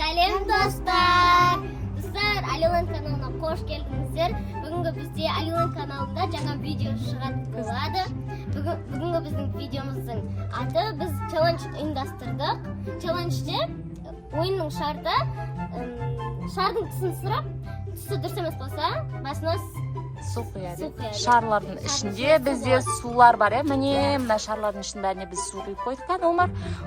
Сәлем достар. Достар, Алилан каналына қош келдіңіздер. Бүгінгі бізде Алилан каналында жаңа видео шығатын болады. Бүгінгі біздің видеомыздың аты біз челлендж ұйымдастырдық. Челленджде ойынның шарты шардың түсін сұрап, түсі дұрыс емес болса, басына су құяды. Шарлардың ішінде бізде сулар бар, міне мына шарлардың ішінің бәріне біз су құйып қойдық.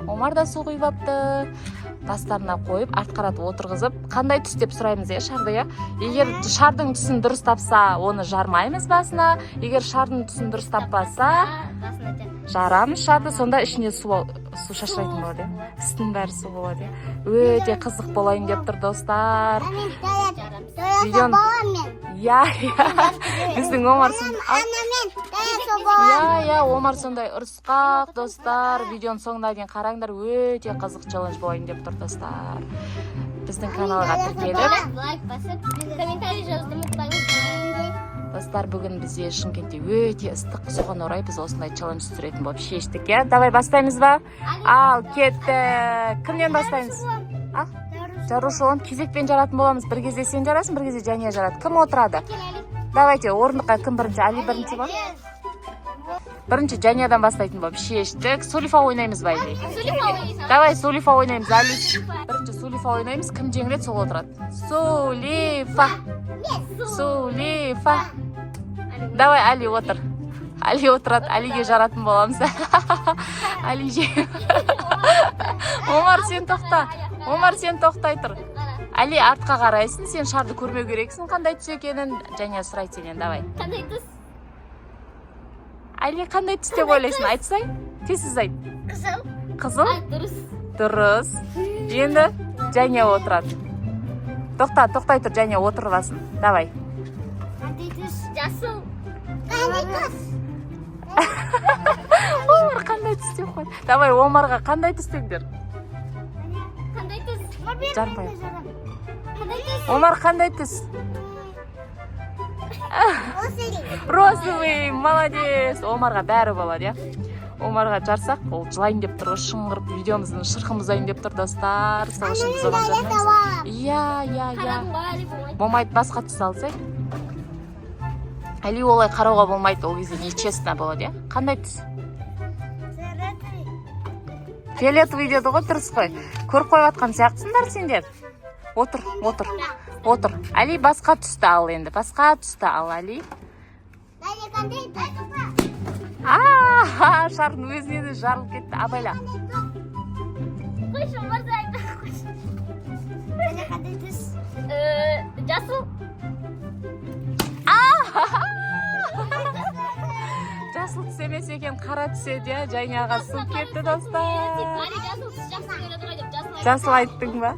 Омар да су құйып апты. Бастарына қойып, артқаратып отырғызып, қандай түс деп сұраймыз шарды. Егер шардың түсін дұрыс тапса, оны жармаймыз басына. Егер шардың түсін дұрыс таппаса, жарамыз шарды, сонда ішіне су шашырайтын болады. Үстінің бәрі су болады. Өте қызық болайын деп тұр достар. Біздің Омар Омар сондай ұрысқақ достар. Видеоның соңына дейін қараңдар, өте қызық челлендж болайын деп тұр достар. Біздің каналға тіркеліп, лайк басып, комментарий жазуды ұмытпаңыз. Достар, бүгін бізде Шымкентте өте ыстық, соған орай біз осындай челлендж түсіретін болып шештік. Давай бастаймыз ба? Ал, кетті. Кімнен бастаймыз? Жарушы он кезекпен жаратын боламыз. Bir кезде сен жарасың, bir кезде Жәния жарады. Кім отырады? Давайте, орындыққа кім бірінші? Али бірінші ба? Бірінші Жәниядан бастайтын болып шештік. Сулифа ойнаймыз ба? Давай, Сулифа ойнаймыз. Али бірінші Сулифа ойнаймыз. Кім жеңіледі, сол отырады. Сулифа. Давай, Али отыр. Али отырады. Алиге жаратын боламыз. Али Омар, сен тоқта. Омар, сен тоқтай тұр. Али, артқа қарайсың, сен шарды көрмеу керексің, қандай түс екенін. Жәния сұрайды сенен, давай. Қандай түс? Али, қандай түс деп ойлайсың, айтсай? Тез айт. Қызыл. Қызыл? Дұрыс. Дұрыс. Енді Жәния отырады. Тоқтай тұр, Жәния отырғасын. Давай. Қандай түс? Жасыл. Қандай түс? Омар қандай түс деп қойды. Давай, Омарға қандай түс деңдер? Қандай түс? Жармай. Қандай түс? Омар қандай түс? Розовый, молодец. Омарға бәрі болады, Омарға жарсақ, ол жылайын деп тұр, шыңғырып, видеомыздың шырқын бұзайын деп тұр, достар. Сол үшін біз оған жармаймыз. Иә. Болмайды, басқа түс алсай. Али, олай қарауға болмайды, ол кезде нечестно болады, Қандай түс? Фиолетовый деді ғой, дұрыс қой. Көріп қойватқан сияқтысыңдар сендер. Отыр. Али, басқа түсті ал енді. Басқа түсті ал, Али. Шардың өзіне де жарылып кетті. Абайла. Қойшы, мырза айта қойшы. Қандай түс? Жасыл. Жасыл түс емес екен, қара түседі, Жәнияға су кетті, достар. Жасыл айттың ба?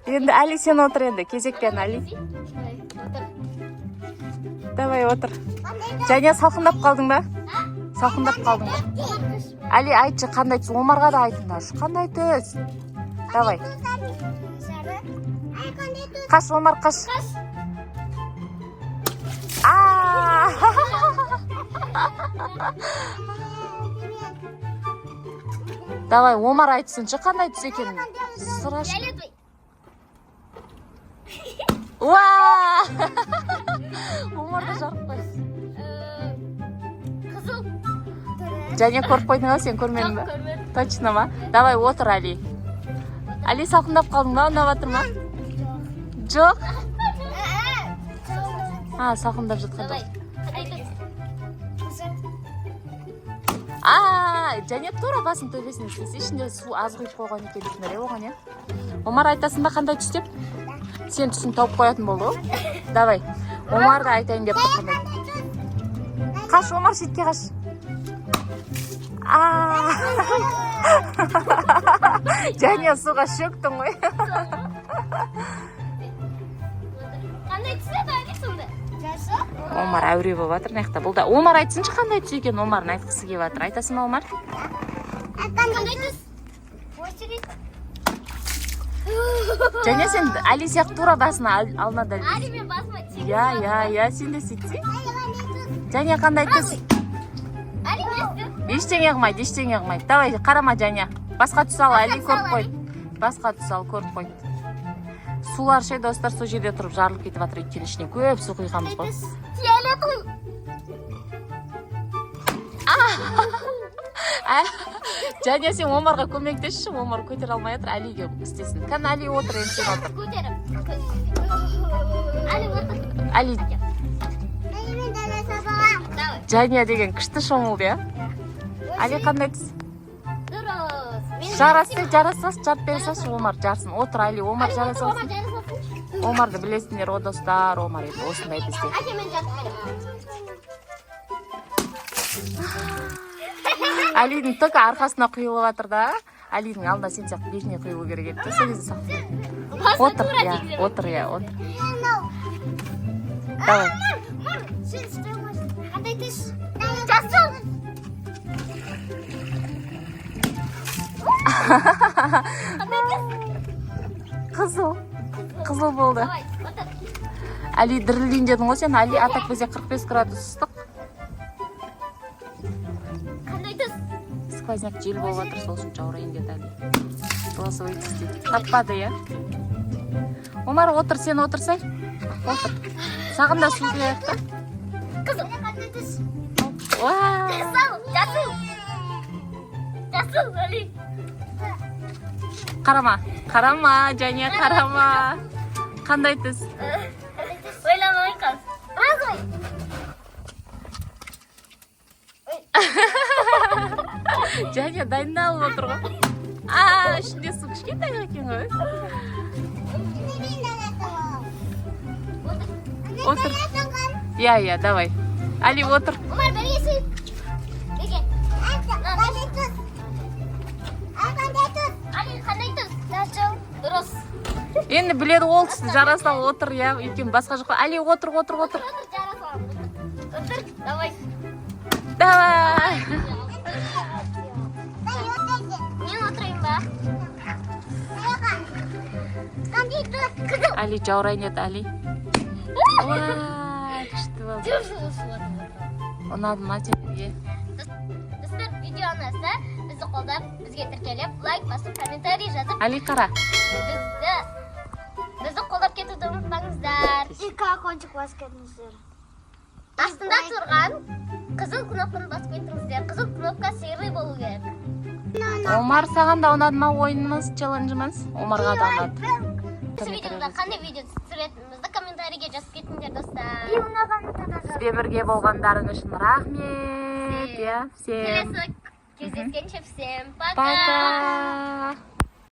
Енді Али, сен отыр енді, кезекпен, Али. Давай, отыр. Жәния, салқындап қалдың ба? Али, айтшы, қандай түс? Омарға да айтыңдаршы, қандай түс? Давай. Қаш, Омар, қаш. Давай, Омар айтсыншы, қандай түс екенін. Сұрашы. Омар да жарып қойды. Қызыл. Жәния, көріп қойдың ау, сен көрмедің ба? Точно ма? Давай, отыр, Али. Али, салқындап қалдың ба, ұнап жатыр ма? Жоқ? Салқындап жатқан жоқ. Жәния, тура басын төбесіне істесе, ішінде су аз құйып қойған екен дейтіндер, оған, Омар, айтасың ба қандай түс деп? Сен түсін тауып қоятын болды ғой? Давай, Омар да айтайын деп тұр қандай. Қаш, Омар, шетке қаш. Жәния, суға шөктің ғой. Қандай түс еді әлі сонда? Омар әуре болып жатыр, наяқта. Бұл да Омар айтсыншы қандай түс екен, Омардың айтқысы келіп жатыр. Айтасың ба, Омар? Қандай түс? Жәния, сен Али сияқты тура басына алына дәл. Али, мен басыма тек. Я, сен де сөйтсең. Жәния, қандай түс? Али, не істедің? Ештеңе қылмайды. Давай, қарама, Жәния. Басқа түс ал, Али көріп қойды. басқа түс ал, көріп қой. Сулар ше, достар, сол жерде тұрып жарылып кетіп жатыр, өйткені ішіне көп су құйғанбыз ғой. Және сен Омарға көмектесші, Омар көтер алмай жатыр, Әлиге істесін. Кән Әли отыр, енді сен отыр. Көтеріп. Әли отыр. Әли. Және деген күшті шомылды, я? Әли қандай түс? Дұрыс. Жарасас, жарып берсаш, Омар жарсын. Отыр, Әли, Омар жарасас. Омарды білесіңдер, о достар, Омар еді, осындай бізде. Әке, мен жатып берем. Әлидің түк арқасына құйылып жатыр да. Әлидің алдында сен сияқты бетіне құйылу керек еді. Сол кезде сақ. Отыр, я, отыр, я, отыр. Давай. Қандай түс? Жасыл. Қызыл болды. Давай, отыр. Әли дірілдейін дедің ғой сен. Әли атак бізде 45 градус ыстық. Қандай түс? Сквозняк жел болып жатыр, сол үшін жаурайын деді Әли. Голосовой түс дейді. Таппады, я? Омар, отыр, сен отырсай. Отыр. Сағын да су құяйық та. Қызыл. Қандай түс? Жасыл. Жасыл, Әли. Қарама, және қарама. Қандай түс? Ойламай қал. Разой. Және дайындалып отыр ғой. Ішінде су кішкентай екен ғой. Отыр. Я, давай. Әли, отыр. Омар, бері есіп. Неге? Әли, қандай түс? Жасыл. Дұрыс. Енді біледі ол түсті, жараса отыр, я. Екен басқа жоқ. Әли, отыр. Отыр, жараса. Отыр, давай. Давай. Мен отырайын ба? Қандай түс? Қызыл. Әли, жаурайын еді, Әли. Күшті болды. Ұнады ма тебе? Достар, видео ұнаса, бізді қолдап, бізге тіркелеп, лайк басып, комментарий жазып, Әли, қара. бізді қолдап кетуді ұмытпаңыздар. И колокольчик басып кетіңіздер. Астында тұрған қызыл кнопканы басып кетіңіздер. Қызыл кнопка сыйырлы болу керек. Омар, саған да ұнады ма ойынымыз, челленджіміз? Омарға да ұнады. Осы видеода қандай видео түсіретінімізді комментарийге жазып кетіңдер, достар. Бізбе бірге болғандарың үшін рахмет. Всем. Келесі кездескенше всем пока. Пока.